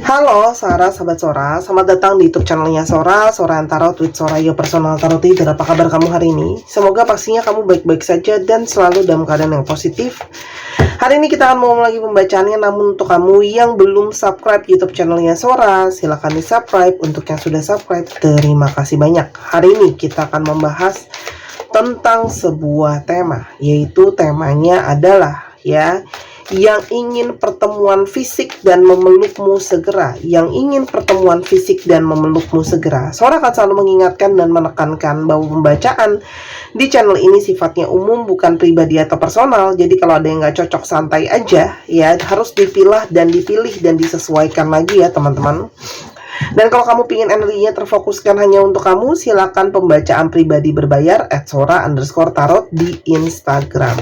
Halo Sarah, sahabat Sora, selamat datang di YouTube channelnya Sora, Sora Tarot with Sora Your Personal Tarot Reader. Apa kabar kamu hari ini? Semoga pastinya kamu baik-baik saja dan selalu dalam keadaan yang positif. Hari ini kita akan mau lagi pembacaannya, namun untuk kamu yang belum subscribe YouTube channelnya Sora, silahkan di subscribe. Untuk yang sudah subscribe, terima kasih banyak. Hari ini kita akan membahas tentang sebuah tema, yaitu temanya adalah yang ingin pertemuan fisik dan memelukmu segera. Yang ingin pertemuan fisik dan memelukmu segera. Sora akan selalu mengingatkan dan menekankan bahwa pembacaan di channel ini sifatnya umum, bukan pribadi atau personal. Jadi kalau ada yang nggak cocok, santai aja ya. Harus dipilah dan dipilih dan disesuaikan lagi ya teman-teman. Dan kalau kamu pingin energinya terfokuskan hanya untuk kamu, silakan pembacaan pribadi berbayar @sora_tarot di Instagram.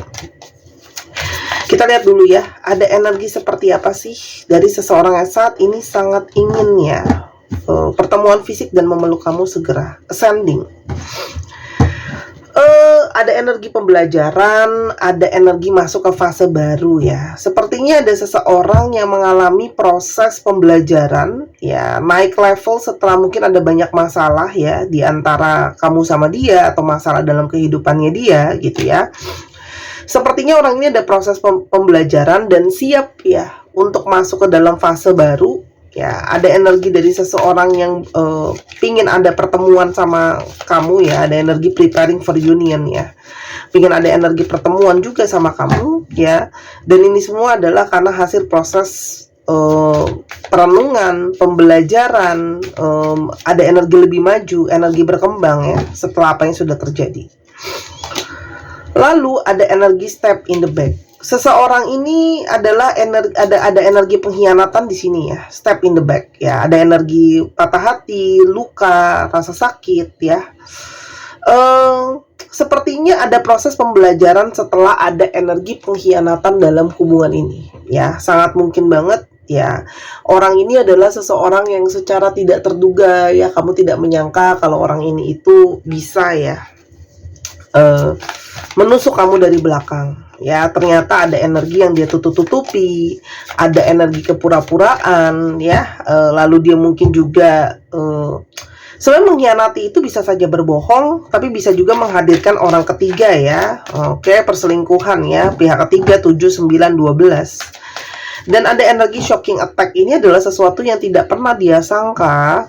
Kita lihat dulu ya, ada energi seperti apa sih dari seseorang yang saat ini sangat inginnya pertemuan fisik dan memeluk kamu segera. Ascending. Ada energi pembelajaran, ada energi masuk ke fase baru ya. Sepertinya ada seseorang yang mengalami proses pembelajaran ya, naik level setelah mungkin ada banyak masalah ya di antara kamu sama dia atau masalah dalam kehidupannya dia gitu ya. Sepertinya orang ini ada proses pembelajaran dan siap ya untuk masuk ke dalam fase baru ya. Ada energi dari seseorang yang pingin ada pertemuan sama kamu ya. Ada energi preparing for union ya. Pingin ada energi pertemuan juga sama kamu ya. Dan ini semua adalah karena hasil proses perenungan, pembelajaran, ada energi lebih maju, energi berkembang ya setelah apa yang sudah terjadi. Lalu ada energi step in the back. Seseorang ini adalah ada energi pengkhianatan di sini ya, step in the back ya. Ada energi patah hati, luka, rasa sakit ya. Sepertinya ada proses pembelajaran setelah ada energi pengkhianatan dalam hubungan ini ya. Sangat mungkin banget ya, orang ini adalah seseorang yang secara tidak terduga ya, kamu tidak menyangka kalau orang ini itu bisa ya menusuk kamu dari belakang ya. Ternyata ada energi yang dia tutup-tutupi, ada energi kepura-puraan ya. Lalu dia mungkin juga sebenarnya mengkhianati itu bisa saja berbohong, tapi bisa juga menghadirkan orang ketiga ya. Oke, perselingkuhan ya, pihak ketiga 7, 9, 12. Dan ada energi shocking attack. Ini adalah sesuatu yang tidak pernah dia sangka,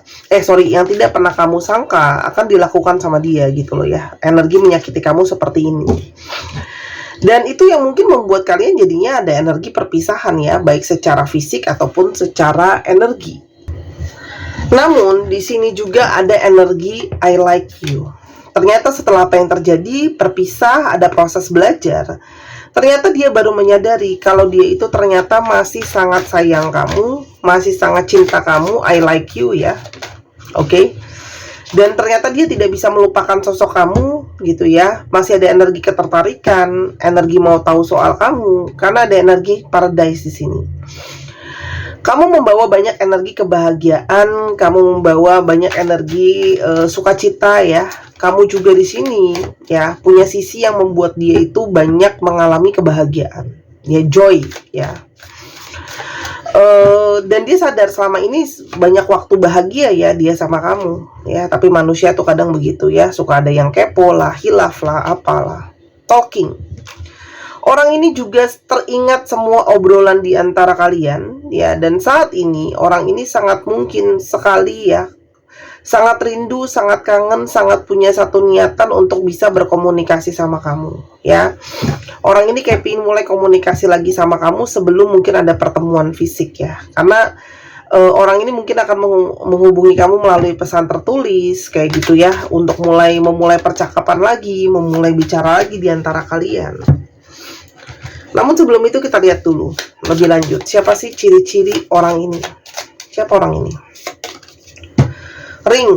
yang tidak pernah kamu sangka akan dilakukan sama dia gitu loh ya. Energi menyakiti kamu seperti ini. Dan itu yang mungkin membuat kalian jadinya ada energi perpisahan ya, baik secara fisik ataupun secara energi. Namun di sini juga ada energi I like you. Ternyata setelah apa yang terjadi, berpisah, ada proses belajar. Ternyata dia baru menyadari kalau dia itu ternyata masih sangat sayang kamu, masih sangat cinta kamu, I like you ya. Oke. Dan ternyata dia tidak bisa melupakan sosok kamu gitu ya. Masih ada energi ketertarikan, energi mau tahu soal kamu, karena ada energi paradise di sini. Kamu membawa banyak energi kebahagiaan, kamu membawa banyak energi sukacita ya. Kamu juga di sini ya punya sisi yang membuat dia itu banyak mengalami kebahagiaan, ya, joy ya. Dan dia sadar selama ini banyak waktu bahagia ya dia sama kamu ya. Tapi manusia tuh kadang begitu ya, suka ada yang kepo lah, hilaf lah, apalah, talking. Orang ini juga teringat semua obrolan di antara kalian ya. Dan saat ini orang ini sangat mungkin sekali ya, sangat rindu, sangat kangen, sangat punya satu niatan untuk bisa berkomunikasi sama kamu ya. Orang ini kayak pengen mulai komunikasi lagi sama kamu sebelum mungkin ada pertemuan fisik ya. Karena orang ini mungkin akan menghubungi kamu melalui pesan tertulis kayak gitu ya, untuk memulai percakapan lagi, memulai bicara lagi di antara kalian. Namun sebelum itu kita lihat dulu lebih lanjut, siapa sih ciri-ciri orang ini? Siapa orang ini? Ring.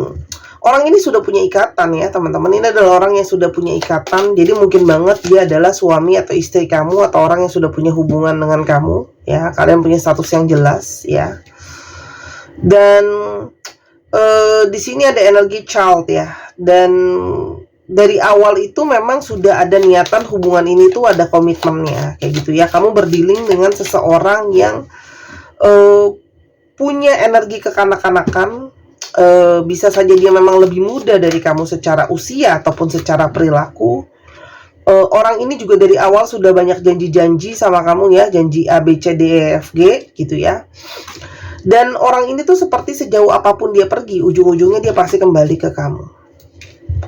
Orang ini sudah punya ikatan ya teman-teman. Ini adalah orang yang sudah punya ikatan. Jadi mungkin banget dia adalah suami atau istri kamu, atau orang yang sudah punya hubungan dengan kamu ya. Kalian punya status yang jelas ya. Dan di sini ada energi child ya. Dan dari awal itu memang sudah ada niatan hubungan ini tuh ada komitmennya kayak gitu ya. Kamu berdealing dengan seseorang yang punya energi kekanak-kanakan. Bisa saja dia memang lebih muda dari kamu secara usia ataupun secara perilaku. Orang ini juga dari awal sudah banyak janji-janji sama kamu ya, janji A, B, C, D, E, F, G gitu ya. Dan orang ini tuh seperti sejauh apapun dia pergi, ujung-ujungnya dia pasti kembali ke kamu.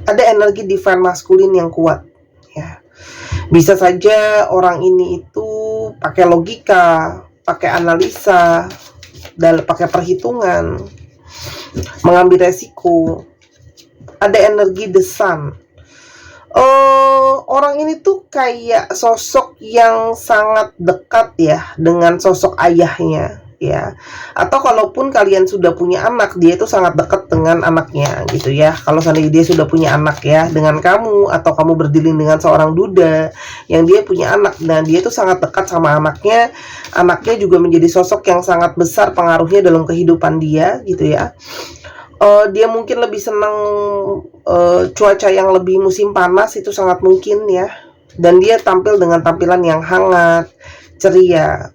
Ada energi divine maskulin yang kuat ya. Bisa saja orang ini itu pakai logika, pakai analisa, dan pakai perhitungan, mengambil resiko. Ada energi the sun. Orang ini tuh kayak sosok yang sangat dekat ya dengan sosok ayahnya ya. Atau kalaupun kalian sudah punya anak, dia itu sangat dekat dengan anaknya gitu ya. Kalau seandainya dia sudah punya anak ya dengan kamu, atau kamu berdiling dengan seorang duda yang dia punya anak, dan dia itu sangat dekat sama anaknya. Anaknya juga menjadi sosok yang sangat besar pengaruhnya dalam kehidupan dia gitu ya. Dia mungkin lebih senang cuaca yang lebih musim panas, itu sangat mungkin ya. Dan dia tampil dengan tampilan yang hangat, ceria.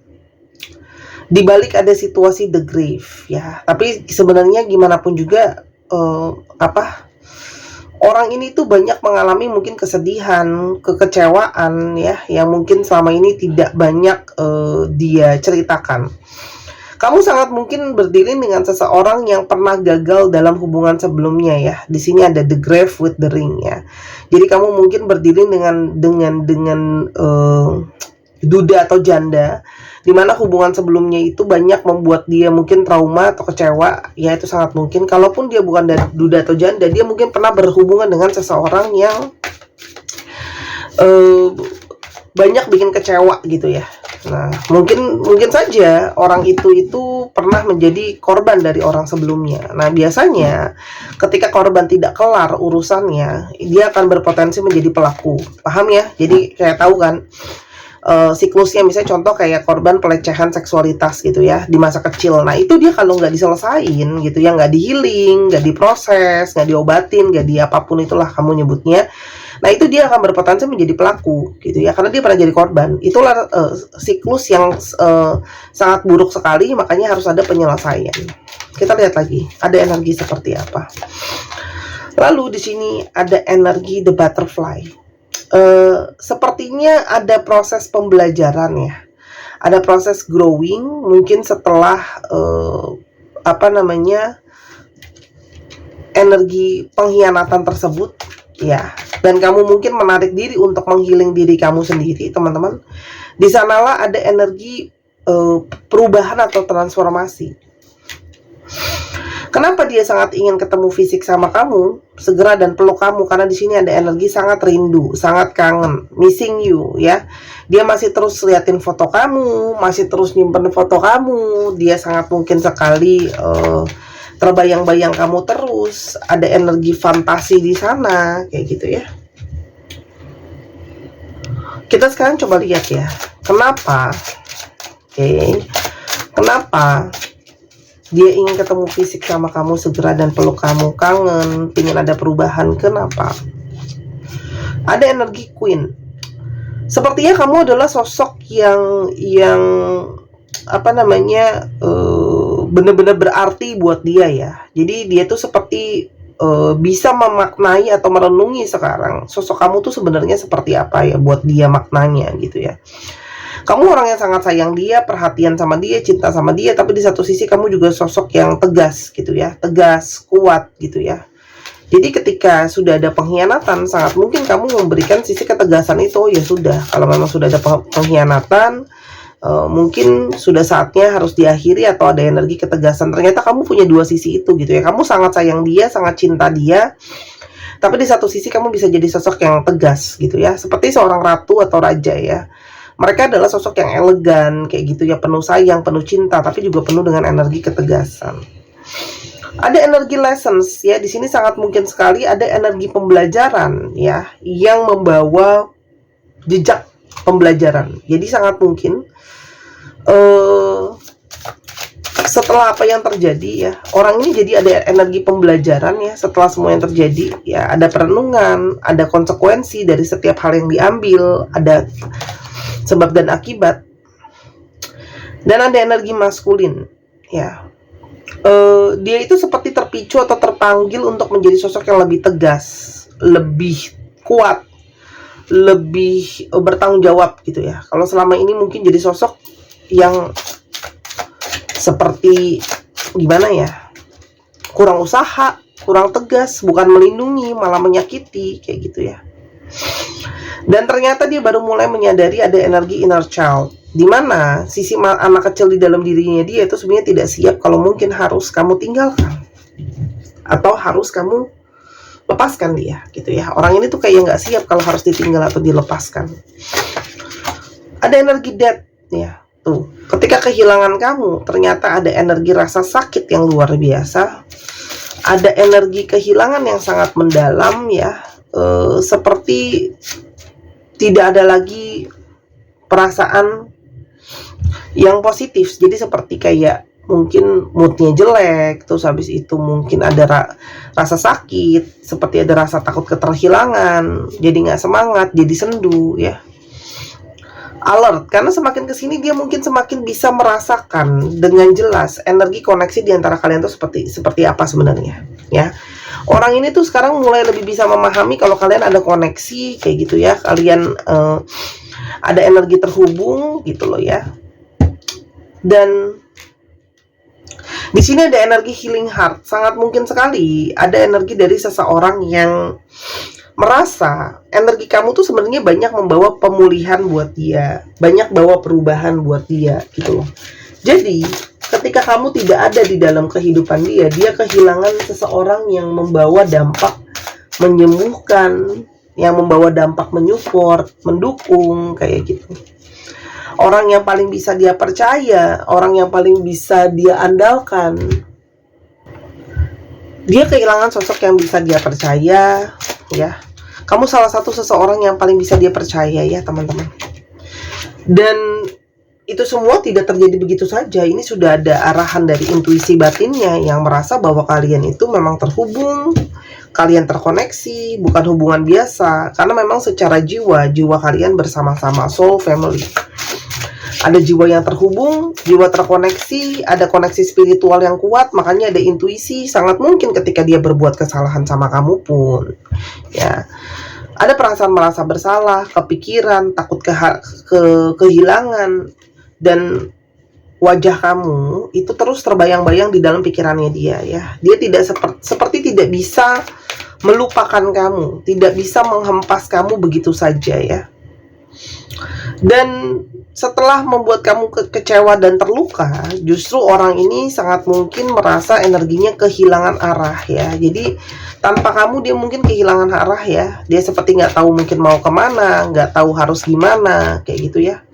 Di balik ada situasi the grave ya. Tapi sebenarnya gimana pun juga orang ini tuh banyak mengalami mungkin kesedihan, kekecewaan ya, yang mungkin selama ini tidak banyak dia ceritakan. Kamu sangat mungkin berdiri dengan seseorang yang pernah gagal dalam hubungan sebelumnya ya. Di sini ada the grave with the ring ya. Jadi kamu mungkin berdiri dengan duda atau janda, di mana hubungan sebelumnya itu banyak membuat dia mungkin trauma atau kecewa. Ya itu sangat mungkin. Kalaupun dia bukan dari duda atau janda, dia mungkin pernah berhubungan dengan seseorang yang banyak bikin kecewa gitu ya. Nah, mungkin saja orang itu pernah menjadi korban dari orang sebelumnya. Nah, biasanya ketika korban tidak kelar urusannya, dia akan berpotensi menjadi pelaku. Paham ya? Jadi kayak tahu kan siklusnya, misalnya contoh kayak korban pelecehan seksualitas gitu ya di masa kecil. Nah, itu dia kalau nggak diselesain gitu ya, nggak dihealing, nggak diproses, nggak diobatin, nggak di apapun itulah kamu nyebutnya. Nah, itu dia akan berpotensi menjadi pelaku gitu ya, karena dia pernah jadi korban. Itulah siklus yang sangat buruk sekali, makanya harus ada penyelesaian. Kita lihat lagi, ada energi seperti apa. Lalu di sini ada energi the butterfly. Sepertinya ada proses pembelajaran ya. Ada proses growing mungkin setelah energi pengkhianatan tersebut ya. Dan kamu mungkin menarik diri untuk menghealing diri kamu sendiri, teman-teman. Di sanalah ada energi perubahan atau transformasi. Kenapa dia sangat ingin ketemu fisik sama kamu, segera dan peluk kamu? Karena di sini ada energi sangat rindu, sangat kangen, missing you ya. Dia masih terus liatin foto kamu, masih terus nyimpen foto kamu. Dia sangat mungkin sekali terbayang-bayang kamu terus. Ada energi fantasi di sana, kayak gitu ya. Kita sekarang coba lihat ya, kenapa dia ingin ketemu fisik sama kamu segera dan peluk kamu, kangen, ingin ada perubahan. Kenapa? Ada energi Queen. Sepertinya kamu adalah sosok yang benar-benar berarti buat dia ya. Jadi dia tuh seperti bisa memaknai atau merenungi sekarang sosok kamu tuh sebenarnya seperti apa ya buat dia maknanya gitu ya. Kamu orang yang sangat sayang dia, perhatian sama dia, cinta sama dia, tapi di satu sisi kamu juga sosok yang tegas gitu ya, tegas, kuat gitu ya. Jadi ketika sudah ada pengkhianatan, sangat mungkin kamu memberikan sisi ketegasan itu. Oh ya sudah, kalau memang sudah ada pengkhianatan, mungkin sudah saatnya harus diakhiri atau ada energi ketegasan. Ternyata kamu punya dua sisi itu gitu ya. Kamu sangat sayang dia, sangat cinta dia, tapi di satu sisi kamu bisa jadi sosok yang tegas gitu ya, seperti seorang ratu atau raja ya. Mereka adalah sosok yang elegan kayak gitu ya, penuh sayang, penuh cinta, tapi juga penuh dengan energi ketegasan. Ada energi lessons ya, di sini sangat mungkin sekali ada energi pembelajaran ya, yang membawa jejak pembelajaran. Jadi sangat mungkin setelah apa yang terjadi ya, orang ini jadi ada energi pembelajaran ya. Setelah semua yang terjadi ya, ada perenungan, ada konsekuensi dari setiap hal yang diambil, ada sebab dan akibat. Dan ada energi maskulin ya. Dia itu seperti terpicu atau terpanggil untuk menjadi sosok yang lebih tegas, lebih kuat, lebih bertanggung jawab gitu ya. Kalau selama ini mungkin jadi sosok yang seperti gimana ya, kurang usaha, kurang tegas, bukan melindungi malah menyakiti kayak gitu ya. Dan ternyata dia baru mulai menyadari ada energi inner child, di mana sisi anak kecil di dalam dirinya dia itu sebenarnya tidak siap kalau mungkin harus kamu tinggalkan atau harus kamu lepaskan dia gitu ya. Orang ini tuh kayak nggak siap kalau harus ditinggal atau dilepaskan. Ada energi death ya. Tuh, ketika kehilangan kamu, ternyata ada energi rasa sakit yang luar biasa. Ada energi kehilangan yang sangat mendalam ya. Seperti tidak ada lagi perasaan yang positif. Jadi seperti kayak mungkin moodnya jelek, terus habis itu mungkin ada rasa sakit, seperti ada rasa takut keterhilangan, jadi nggak semangat, jadi sendu ya. Alert, karena semakin kesini dia mungkin semakin bisa merasakan dengan jelas energi koneksi di antara kalian tuh seperti apa sebenarnya ya. Orang ini tuh sekarang mulai lebih bisa memahami kalau kalian ada koneksi kayak gitu ya, kalian ada energi terhubung gitu loh ya. Dan di sini ada energi healing heart, sangat mungkin sekali ada energi dari seseorang yang merasa energi kamu tuh sebenarnya banyak membawa pemulihan buat dia, banyak bawa perubahan buat dia gitu loh. Jadi ketika kamu tidak ada di dalam kehidupan dia, dia kehilangan seseorang yang membawa dampak menyembuhkan, yang membawa dampak menyupport, mendukung kayak gitu. Orang yang paling bisa dia percaya, orang yang paling bisa dia andalkan. Dia kehilangan sosok yang bisa dia percaya ya. Kamu salah satu seseorang yang paling bisa dia percaya ya teman-teman. Dan itu semua tidak terjadi begitu saja. Ini sudah ada arahan dari intuisi batinnya yang merasa bahwa kalian itu memang terhubung, kalian terkoneksi, bukan hubungan biasa. Karena memang secara jiwa kalian bersama-sama, soul family. Ada jiwa yang terhubung, jiwa terkoneksi, ada koneksi spiritual yang kuat, makanya ada intuisi. Sangat mungkin ketika dia berbuat kesalahan sama kamu pun ya, ada perasaan merasa bersalah, kepikiran, takut kehilangan. Dan wajah kamu itu terus terbayang-bayang di dalam pikirannya dia ya. Dia tidak seperti tidak bisa melupakan kamu, tidak bisa menghempas kamu begitu saja ya. Dan setelah membuat kamu kecewa dan terluka, justru orang ini sangat mungkin merasa energinya kehilangan arah ya. Jadi tanpa kamu dia mungkin kehilangan arah ya. Dia seperti nggak tahu mungkin mau kemana, nggak tahu harus gimana kayak gitu ya.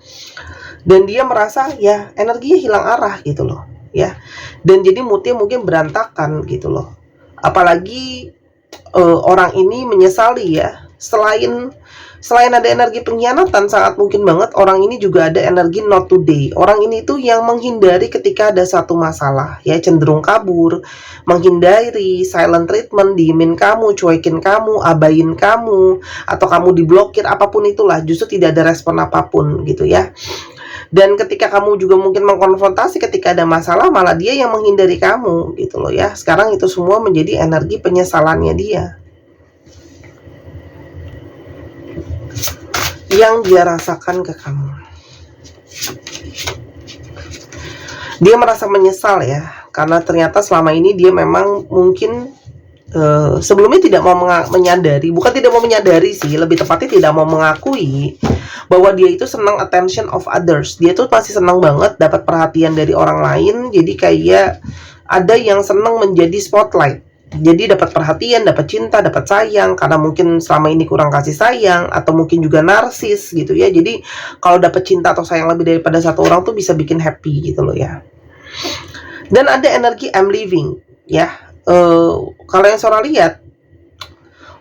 Dan dia merasa ya energinya hilang arah gitu loh ya. Dan jadi moodnya mungkin berantakan gitu loh. Apalagi orang ini menyesali ya. Selain ada energi pengkhianatan, sangat mungkin banget orang ini juga ada energi not today. Orang ini tuh yang menghindari ketika ada satu masalah ya, cenderung kabur, menghindari, silent treatment, diemin kamu, cuekin kamu, abain kamu, atau kamu diblokir, apapun itulah, justru tidak ada respon apapun gitu ya. Dan ketika kamu juga mungkin mengkonfrontasi ketika ada masalah, malah dia yang menghindari kamu gitu loh ya. Sekarang itu semua menjadi energi penyesalannya dia, yang dia rasakan ke kamu. Dia merasa menyesal ya, karena ternyata selama ini dia memang mungkin sebelumnya tidak mau menyadari, bukan tidak mau menyadari sih, lebih tepatnya tidak mau mengakui bahwa dia itu senang attention of others. Dia tuh masih senang banget dapat perhatian dari orang lain. Jadi kayak ada yang senang menjadi spotlight. Jadi dapat perhatian, dapat cinta, dapat sayang, karena mungkin selama ini kurang kasih sayang, atau mungkin juga narsis gitu ya. Jadi kalau dapat cinta atau sayang lebih daripada satu orang tuh bisa bikin happy gitu loh ya. Dan ada energi I'm leaving ya. Kalau yang Sora lihat,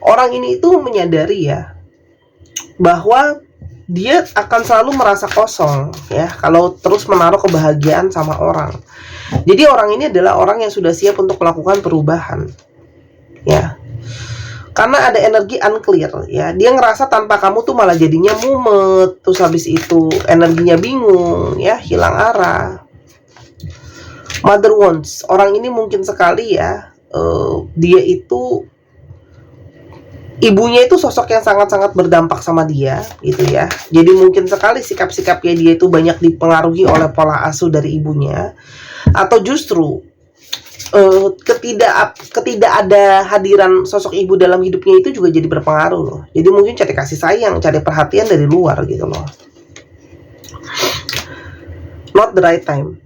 orang ini itu menyadari ya bahwa dia akan selalu merasa kosong ya kalau terus menaruh kebahagiaan sama orang. Jadi orang ini adalah orang yang sudah siap untuk melakukan perubahan ya. Karena ada energi unclear ya. Dia ngerasa tanpa kamu tuh malah jadinya mumet, terus habis itu energinya bingung ya, hilang arah. Mother Wands, orang ini mungkin sekali ya, dia itu ibunya itu sosok yang sangat-sangat berdampak sama dia gitu ya. Jadi mungkin sekali sikap-sikapnya dia itu banyak dipengaruhi oleh pola asuh dari ibunya, atau justru ketidak ada hadiran sosok ibu dalam hidupnya itu juga jadi berpengaruh loh. Jadi mungkin cari kasih sayang, cari perhatian dari luar gitu loh. Not the right time.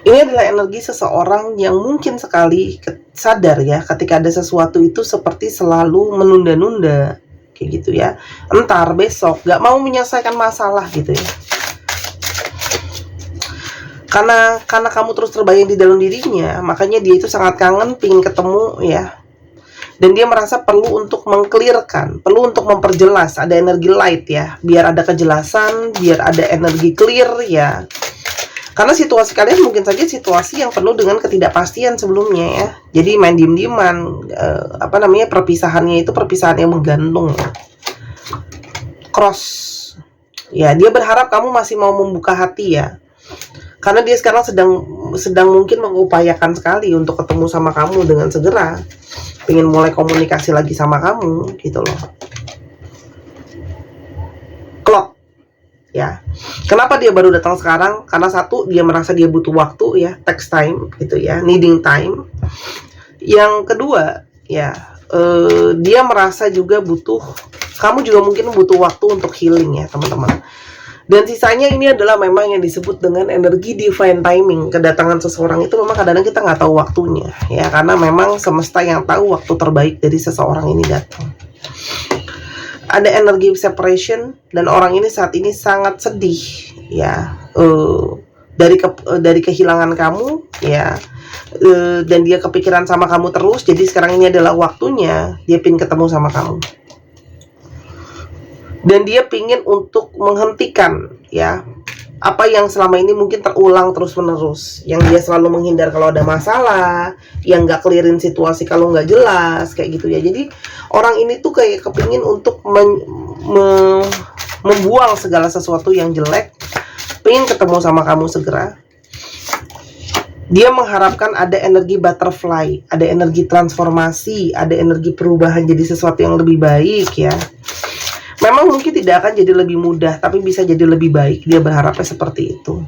Ini adalah energi seseorang yang mungkin sekali sadar ya, ketika ada sesuatu itu seperti selalu menunda-nunda kayak gitu ya. Entar, besok, gak mau menyelesaikan masalah gitu ya. Karena kamu terus terbayang di dalam dirinya, makanya dia itu sangat kangen, pingin ketemu ya. Dan dia merasa perlu untuk mengclearkan, perlu untuk memperjelas, ada energi light ya, biar ada kejelasan, biar ada energi clear ya. Karena situasi kalian mungkin saja situasi yang penuh dengan ketidakpastian sebelumnya ya. Jadi main diem-dieman, perpisahannya itu perpisahan yang menggantung ya. Cross. Ya, dia berharap kamu masih mau membuka hati ya. Karena dia sekarang sedang mungkin mengupayakan sekali untuk ketemu sama kamu dengan segera. Pengen mulai komunikasi lagi sama kamu gitu loh. Clock. Ya, kenapa dia baru datang sekarang? Karena satu, dia merasa dia butuh waktu ya, takes time gitu ya, needing time. Yang kedua, ya, dia merasa juga butuh, kamu juga mungkin butuh waktu untuk healing ya teman-teman. Dan sisanya ini adalah memang yang disebut dengan energi divine timing. Kedatangan seseorang itu memang kadang-kadang kita nggak tahu waktunya ya, karena memang semesta yang tahu waktu terbaik dari seseorang ini datang. Ada energi separation, dan orang ini saat ini sangat sedih ya, dari kehilangan kamu ya, dan dia kepikiran sama kamu terus. Jadi sekarang ini adalah waktunya dia pingin ketemu sama kamu, dan dia pingin untuk menghentikan ya apa yang selama ini mungkin terulang terus-menerus, yang dia selalu menghindar kalau ada masalah, yang nggak clearin situasi kalau nggak jelas kayak gitu ya. Jadi orang ini tuh kayak kepingin untuk membuang segala sesuatu yang jelek, pengen ketemu sama kamu segera. Dia mengharapkan ada energi butterfly, ada energi transformasi, ada energi perubahan jadi sesuatu yang lebih baik ya. Memang mungkin tidak akan jadi lebih mudah, tapi bisa jadi lebih baik. Dia berharapnya seperti itu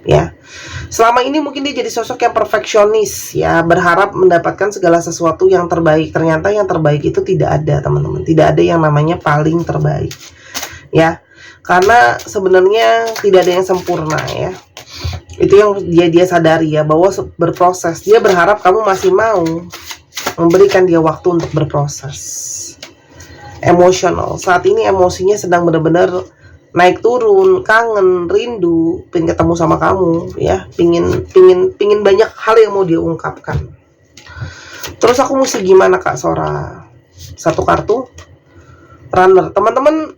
ya. Selama ini mungkin dia jadi sosok yang perfeksionis ya, berharap mendapatkan segala sesuatu yang terbaik. Ternyata yang terbaik itu tidak ada teman-teman, tidak ada yang namanya paling terbaik ya, karena sebenarnya tidak ada yang sempurna ya. Itu yang dia sadari ya, bahwa berproses. Dia berharap kamu masih mau memberikan dia waktu untuk berproses. Emosional, saat ini emosinya sedang benar-benar naik turun, kangen, rindu, pengen ketemu sama kamu ya, pingin banyak hal yang mau dia ungkapkan. Terus aku mesti gimana Kak Sora? Satu kartu runner, teman-teman.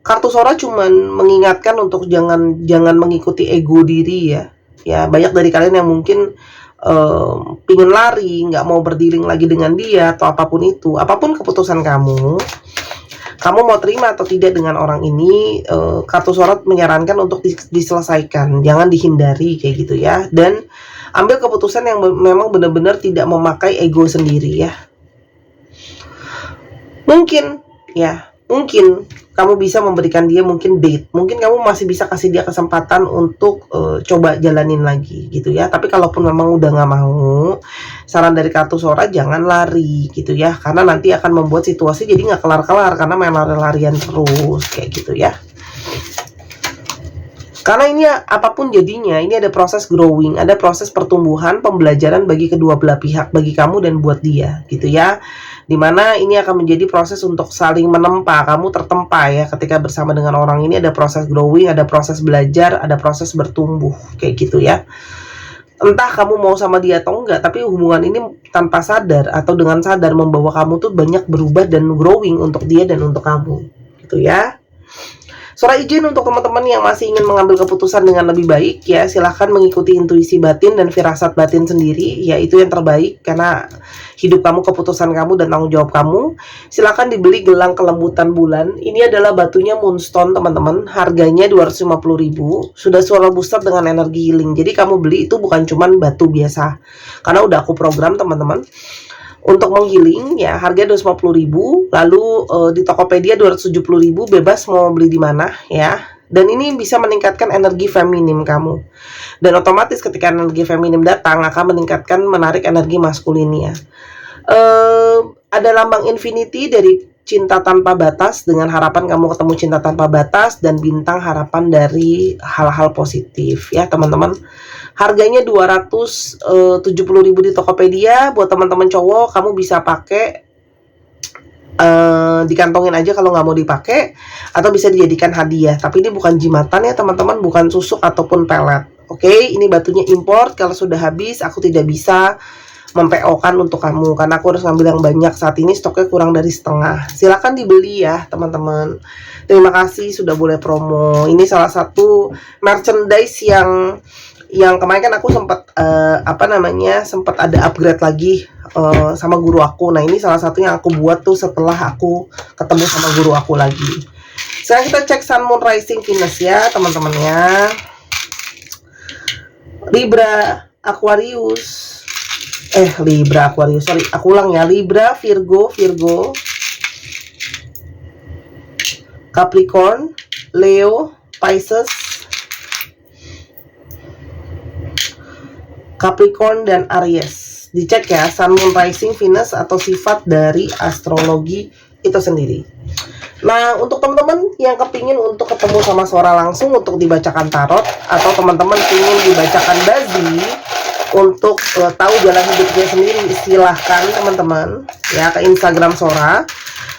Kartu Sora cuman mengingatkan untuk jangan mengikuti ego diri ya. Ya, banyak dari kalian yang mungkin pingin lari, nggak mau berdiri lagi dengan dia atau apapun itu. Apapun keputusan kamu mau terima atau tidak dengan orang ini, kartu sorot menyarankan untuk diselesaikan, jangan dihindari kayak gitu ya. Dan ambil keputusan yang memang benar-benar tidak memakai ego sendiri ya. Mungkin kamu bisa memberikan dia mungkin date, mungkin kamu masih bisa kasih dia kesempatan untuk coba jalanin lagi gitu ya. Tapi kalaupun memang udah nggak mau, saran dari kartu Sora jangan lari gitu ya, karena nanti akan membuat situasi jadi nggak kelar-kelar, karena main lari-larian terus kayak gitu ya. Karena ini apapun jadinya, ini ada proses growing, ada proses pertumbuhan, pembelajaran bagi kedua belah pihak, bagi kamu dan buat dia gitu ya. Dimana ini akan menjadi proses untuk saling menempa, kamu tertempa ya ketika bersama dengan orang ini. Ada proses growing, ada proses belajar, ada proses bertumbuh kayak gitu ya. Entah kamu mau sama dia atau enggak, tapi hubungan ini tanpa sadar atau dengan sadar membawa kamu tuh banyak berubah dan growing untuk dia dan untuk kamu gitu ya. Sora izin untuk teman-teman yang masih ingin mengambil keputusan dengan lebih baik ya, silahkan mengikuti intuisi batin dan firasat batin sendiri, ya itu yang terbaik karena hidup kamu, keputusan kamu, dan tanggung jawab kamu. Silahkan dibeli gelang kelembutan bulan. Ini adalah batunya Moonstone teman-teman, harganya 250.000. Sudah suara booster dengan energi healing. Jadi kamu beli itu bukan cuman batu biasa, karena udah aku program teman-teman. Untuk menghealing ya harga 250.000, lalu di Tokopedia 270.000, bebas mau beli di mana ya. Dan ini bisa meningkatkan energi feminim kamu. Dan otomatis ketika energi feminim datang akan meningkatkan, menarik energi maskulinnya. Ada lambang infinity dari cinta tanpa batas, dengan harapan kamu ketemu cinta tanpa batas, dan bintang harapan dari hal-hal positif ya teman-teman. Harganya 270.000 di Tokopedia. Buat teman-teman cowok, kamu bisa pakai dikantongin aja kalau nggak mau dipakai, atau bisa dijadikan hadiah. Tapi ini bukan jimatan ya teman-teman, bukan susuk ataupun pelet. Oke, ini batunya import. Kalau sudah habis, aku tidak bisa memPO-kan untuk kamu karena aku harus ngambil yang banyak. Saat ini stoknya kurang dari setengah. Silakan dibeli ya teman-teman. Terima kasih sudah boleh promo. Ini salah satu merchandise yang kemarin kan aku sempat sempat ada upgrade lagi sama guru aku. Nah ini salah satu yang aku buat tuh setelah aku ketemu sama guru aku lagi. Sekarang kita cek Sun Moon Rising Venus ya teman-teman ya. Libra Aquarius, sorry, aku ulang ya. Libra, Virgo, Capricorn, Leo, Pisces, Capricorn, dan Aries. Dicek ya Sun Moon Rising Venus atau sifat dari astrologi itu sendiri. Nah untuk teman-teman yang kepingin untuk ketemu sama Sora langsung untuk dibacakan tarot, atau teman-teman ingin dibacakan bazi untuk tahu jalan hidupnya sendiri, silahkan teman-teman ya ke Instagram Sora.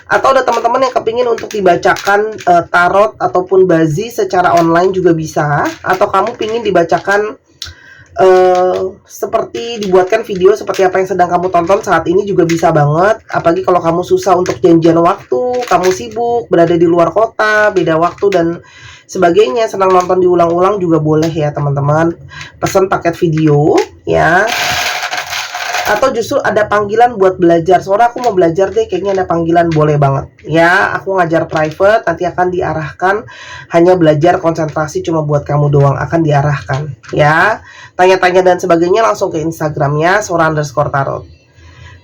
Atau ada teman-teman yang kepingin untuk dibacakan tarot ataupun bazi secara online juga bisa. Atau kamu pingin dibacakan seperti dibuatkan video seperti apa yang sedang kamu tonton saat ini juga bisa banget. Apalagi kalau kamu susah untuk janjian waktu, kamu sibuk, berada di luar kota, beda waktu dan sebagainya, senang nonton diulang-ulang juga boleh ya teman-teman. Pesan paket video ya. Atau justru ada panggilan buat belajar, Sora aku mau belajar deh, kayaknya ada panggilan, boleh banget ya. Aku ngajar private, nanti akan diarahkan, hanya belajar konsentrasi cuma buat kamu doang, akan diarahkan ya. Tanya-tanya dan sebagainya langsung ke Instagramnya Sora_tarot.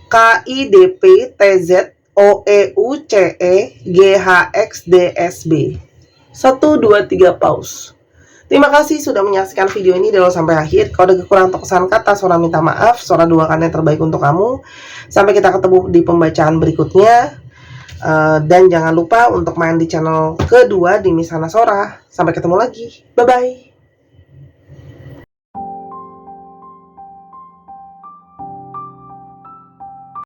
KIDPTZOEUCEGHXDSB 1, 2, 3 pause. Terima kasih sudah menyaksikan video ini dari sampai akhir. Kalau ada kekurangan atau kesalahan kata, Sora minta maaf. Sora doakan yang terbaik untuk kamu. Sampai kita ketemu di pembacaan berikutnya. Dan jangan lupa untuk main di channel kedua di Misana Sora. Sampai ketemu lagi. Bye-bye.